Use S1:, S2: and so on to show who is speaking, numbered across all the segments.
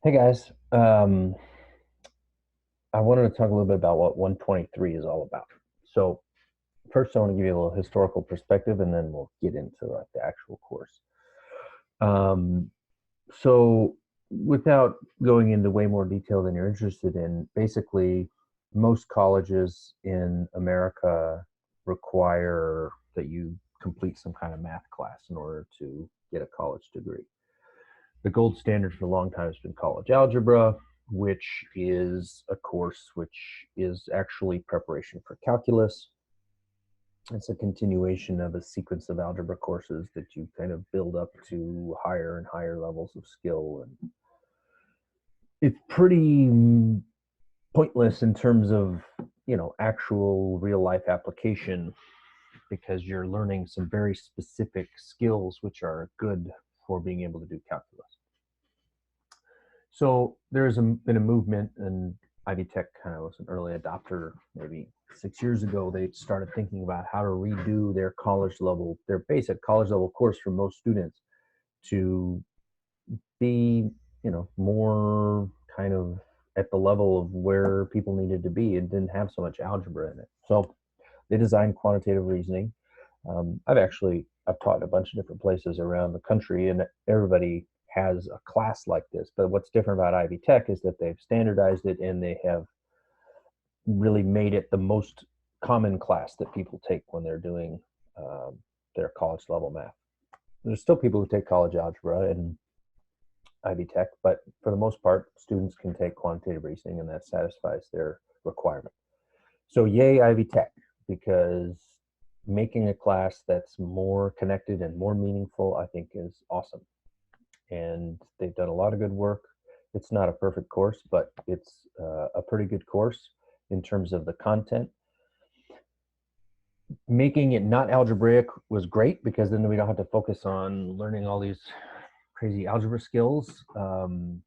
S1: Hey guys, I wanted to talk a little bit about what 123 is all about. So first, I want to give you a little historical perspective, and then we'll get into like the actual course. Um, so without going into way more detail than you're interested in, basically, most colleges in America require that you complete some kind of math class in order to get a college degree. The gold standard for a long time has been college algebra, which is a course which is actually preparation for calculus. It's a continuation of a sequence of algebra courses that you kind of build up to higher and higher levels of skill. And it's pretty pointless in terms of, actual real life application because you're learning some very specific skills which are good for being able to do calculus. So there's been a movement, and Ivy Tech kind of was an early adopter. Maybe 6 years ago, they started thinking about how to redo their basic college level course for most students to be, more kind of at the level of where people needed to be and didn't have so much algebra in it. So they designed quantitative reasoning. I've taught in a bunch of different places around the country, and everybody has a class like this. But what's different about Ivy Tech is that they've standardized it and they have really made it the most common class that people take when they're doing their college level math. There's still people who take college algebra in Ivy Tech, but for the most part, students can take quantitative reasoning, and that satisfies their requirement. So yay, Ivy Tech, because making a class that's more connected and more meaningful, I think, is awesome. And they've done a lot of good work. It's not a perfect course, but it's a pretty good course in terms of the content. Making it not algebraic was great because then we don't have to focus on learning all these crazy algebra skills. And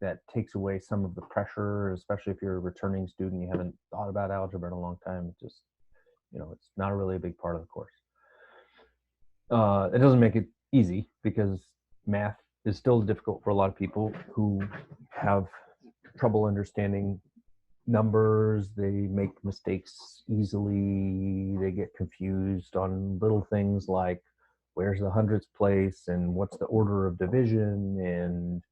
S1: that takes away some of the pressure, especially if you're a returning student, you haven't thought about algebra in a long time. Just, it's not really a big part of the course. It doesn't make it easy because math is still difficult for a lot of people who have trouble understanding numbers. They make mistakes easily. They get confused on little things like where's the hundredths place and what's the order of division, and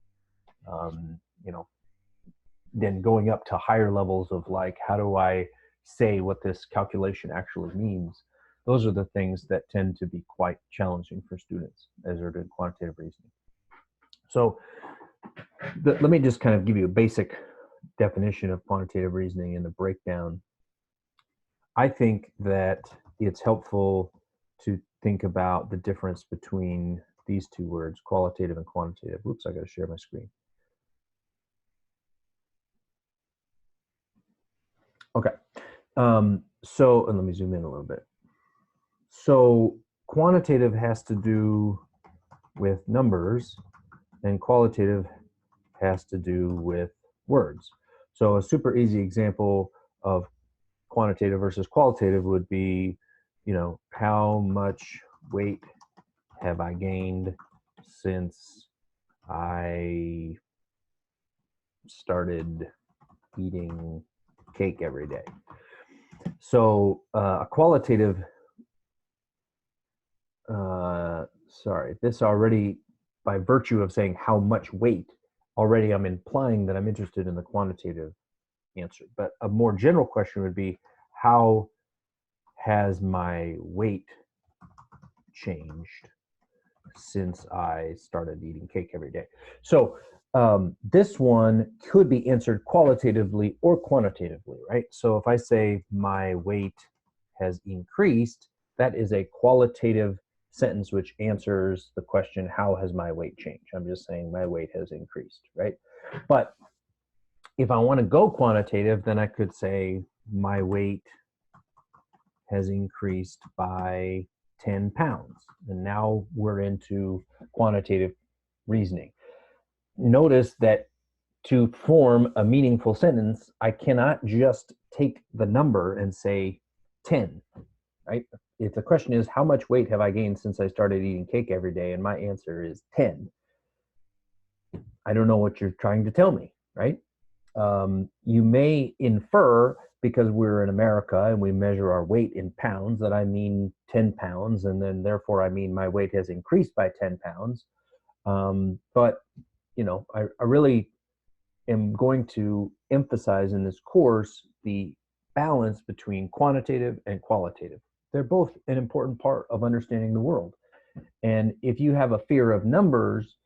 S1: then going up to higher levels of like, how do I say what this calculation actually means? Those are the things that tend to be quite challenging for students as they're doing quantitative reasoning. So let me just kind of give you a basic definition of quantitative reasoning and the breakdown. I think that it's helpful to think about the difference between these two words, qualitative and quantitative. Oops, I got to share my screen. Okay. So, and let me zoom in a little bit. So quantitative has to do with numbers, and qualitative has to do with words. So a super easy example of quantitative versus qualitative would be, how much weight have I gained since I started eating cake every day? So a qualitative, this already, by virtue of saying how much weight, already I'm implying that I'm interested in the quantitative answer. But a more general question would be, how has my weight changed since I started eating cake every day? So this one could be answered qualitatively or quantitatively, right? So if I say my weight has increased, that is a qualitative sentence which answers the question, how has my weight changed? I'm just saying my weight has increased, right? But if I want to go quantitative, then I could say my weight has increased by 10 pounds. And now we're into quantitative reasoning. Notice that to form a meaningful sentence, I cannot just take the number and say 10, right? If the question is, how much weight have I gained since I started eating cake every day? And my answer is 10. I don't know what you're trying to tell me, right? You may infer, because we're in America and we measure our weight in pounds, that I mean 10 pounds, and then therefore I mean my weight has increased by 10 pounds. But, I really am going to emphasize in this course the balance between quantitative and qualitative. They're both an important part of understanding the world. And if you have a fear of numbers,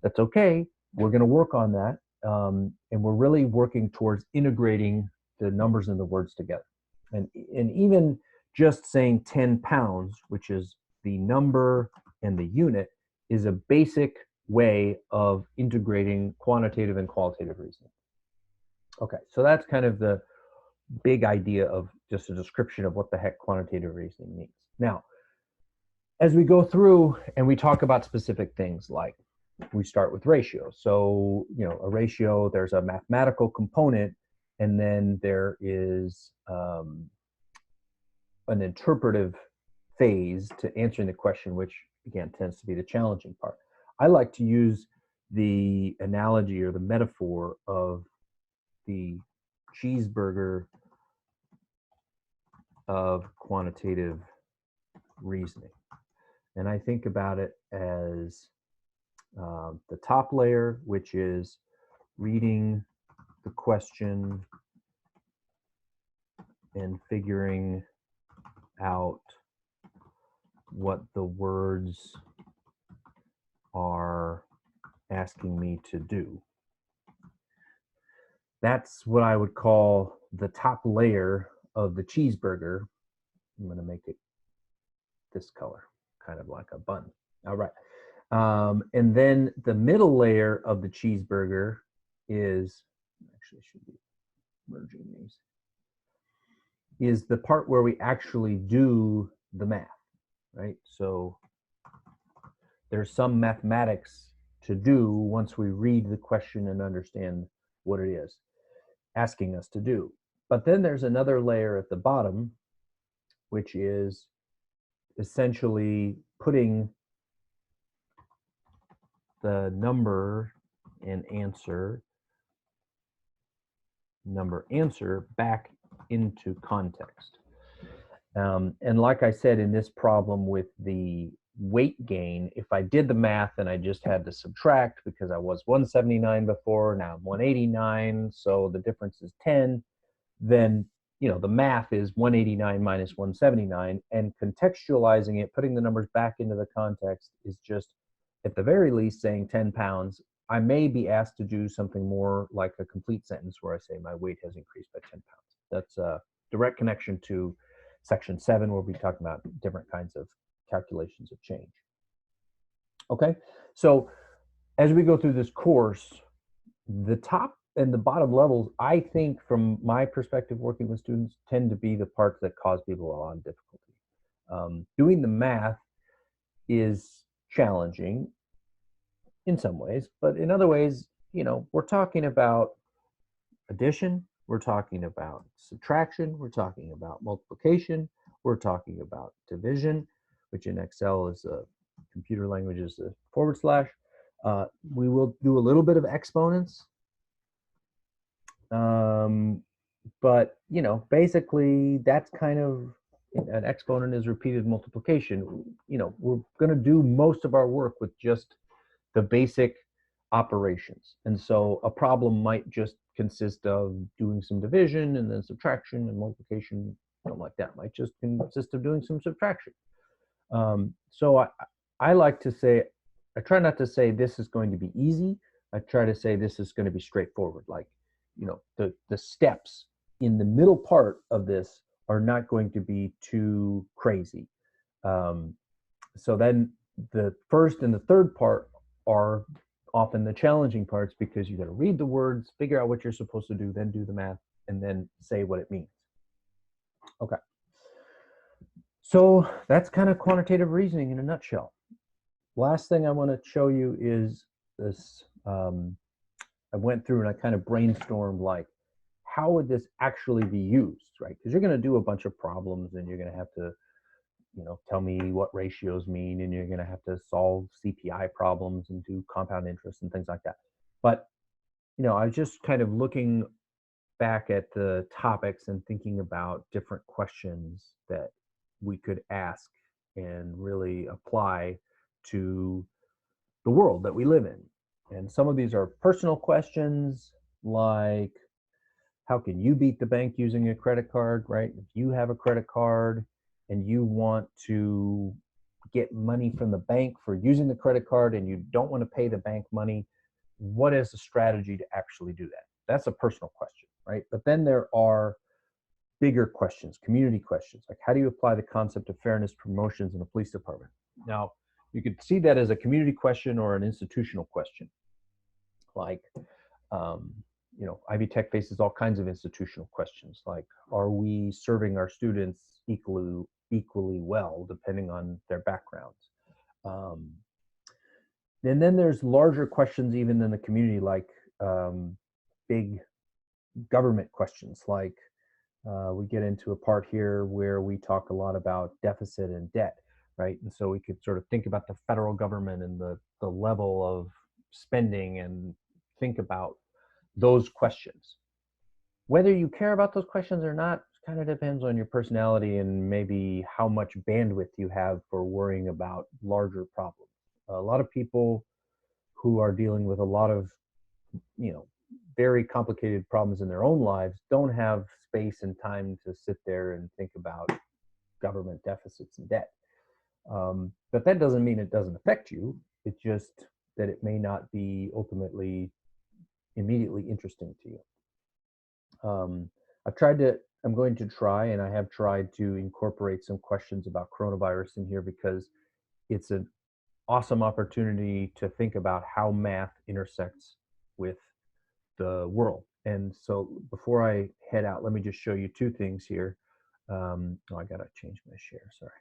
S1: that's okay. We're going to work on that. And we're really working towards integrating the numbers and the words together. And even just saying 10 pounds, which is the number and the unit, is a basic way of integrating quantitative and qualitative reasoning. Okay, so that's kind of the big idea of just a description of what the heck quantitative reasoning means. Now, as we go through and we talk about specific things, like we start with ratios. So, a ratio, there's a mathematical component, and then there is an interpretive phase to answering the question, which again tends to be the challenging part. I like to use the analogy or the metaphor of the cheeseburger of quantitative reasoning. And I think about it as the top layer, which is reading the question and figuring out what the words are asking me to do. That's what I would call the top layer of the cheeseburger. I'm going to make it this color, kind of like a bun. All right. And then the middle layer of the cheeseburger is, actually should be merging these, is the part where we actually do the math, right? So there's some mathematics to do once we read the question and understand what it is asking us to do. But then there's another layer at the bottom, which is essentially putting the number and answer back into context. And like I said, in this problem with the weight gain, if I did the math and I just had to subtract, because I was 179 before, now I'm 189, so the difference is 10, then the math is 189 minus 179, and contextualizing it, putting the numbers back into the context, is just at the very least saying 10 pounds. I may be asked to do something more like a complete sentence where I say my weight has increased by 10 pounds. That's a direct connection to section 7, where we talk about different kinds of calculations of change. Okay, so as we go through this course, the top and the bottom levels, I think from my perspective working with students, tend to be the parts that cause people a lot of difficulty. Doing the math is challenging in some ways, but in other ways, we're talking about addition, we're talking about subtraction, we're talking about multiplication, we're talking about division, which in Excel is a computer language is a /. We will do a little bit of exponents. But basically that's kind of, an exponent is repeated multiplication. We're going to do most of our work with just the basic operations. And so a problem might just consist of doing some division and then subtraction and multiplication, something like that. Might just consist of doing some subtraction. So I like to say, I try not to say this is going to be easy. I try to say this is going to be straightforward. Like, the steps in the middle part of this are not going to be too crazy. So then the first and the third part are often the challenging parts, because you got to read the words, figure out what you're supposed to do, then do the math, and then say what it means. Okay. So that's kind of quantitative reasoning in a nutshell. Last thing I want to show you is this. I went through and I kind of brainstormed, like, how would this actually be used, right? Because you're going to do a bunch of problems and you're going to have to tell me what ratios mean, and you're going to have to solve CPI problems and do compound interest and things like that. But, I was just kind of looking back at the topics and thinking about different questions that we could ask and really apply to the world that we live in. And some of these are personal questions like, how can you beat the bank using a credit card, right? If you have a credit card and you want to get money from the bank for using the credit card and you don't want to pay the bank money, what is the strategy to actually do that? That's a personal question, right? But then there are bigger questions, community questions, like how do you apply the concept of fairness promotions in a police department? Now, you could see that as a community question or an institutional question. Like, Ivy Tech faces all kinds of institutional questions, like, are we serving our students equally well, depending on their backgrounds? And then there's larger questions even in the community, like big government questions, like we get into a part here where we talk a lot about deficit and debt, right? And so we could sort of think about the federal government and the level of spending and think about those questions. Whether you care about those questions or not kind of depends on your personality and maybe how much bandwidth you have for worrying about larger problems. A lot of people who are dealing with a lot of, very complicated problems in their own lives don't have space and time to sit there and think about government deficits and debt. But that doesn't mean it doesn't affect you. It's just that it may not be ultimately immediately interesting to you. I'm going to try, and I have tried to incorporate some questions about coronavirus in here because it's an awesome opportunity to think about how math intersects with the world. And so before I head out, let me just show you two things here. I gotta change my share, sorry.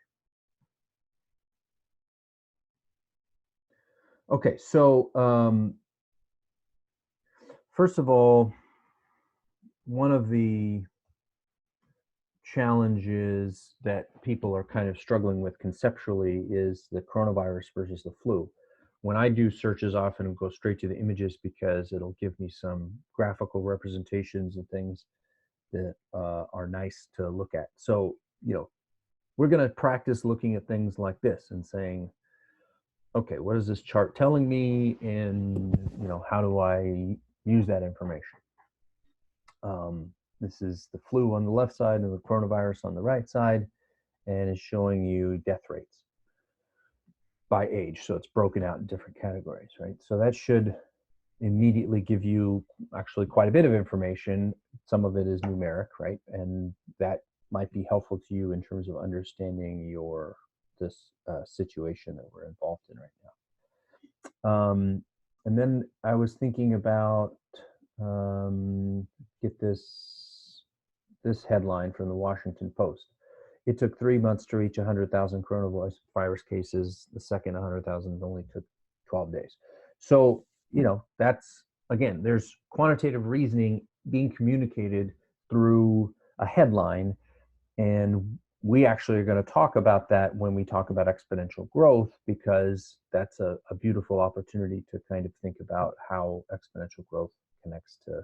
S1: Okay, so first of all, one of the challenges that people are kind of struggling with conceptually is the coronavirus versus the flu. When I do searches, I often go straight to the images because it'll give me some graphical representations and things that are nice to look at. So, we're going to practice looking at things like this and saying, okay, what is this chart telling me? And, how do I use that information? This is the flu on the left side and the coronavirus on the right side, and it's showing you death rates by age. So it's broken out in different categories, right? So that should immediately give you actually quite a bit of information. Some of it is numeric, right? And that might be helpful to you in terms of understanding this situation that we're involved in right now. And then I was thinking about, get this headline from the Washington Post. It took 3 months to reach 100,000 coronavirus cases. The second 100,000 only took 12 days. So, that's, again, there's quantitative reasoning being communicated through a headline. And we actually are going to talk about that when we talk about exponential growth, because that's a beautiful opportunity to kind of think about how exponential growth connects to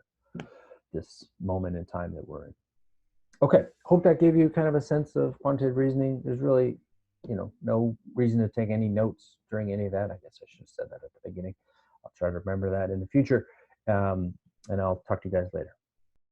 S1: this moment in time that we're in. Okay, hope that gave you kind of a sense of quantitative reasoning. There's really, no reason to take any notes during any of that. I guess I should have said that at the beginning. I'll try to remember that in the future. And I'll talk to you guys later.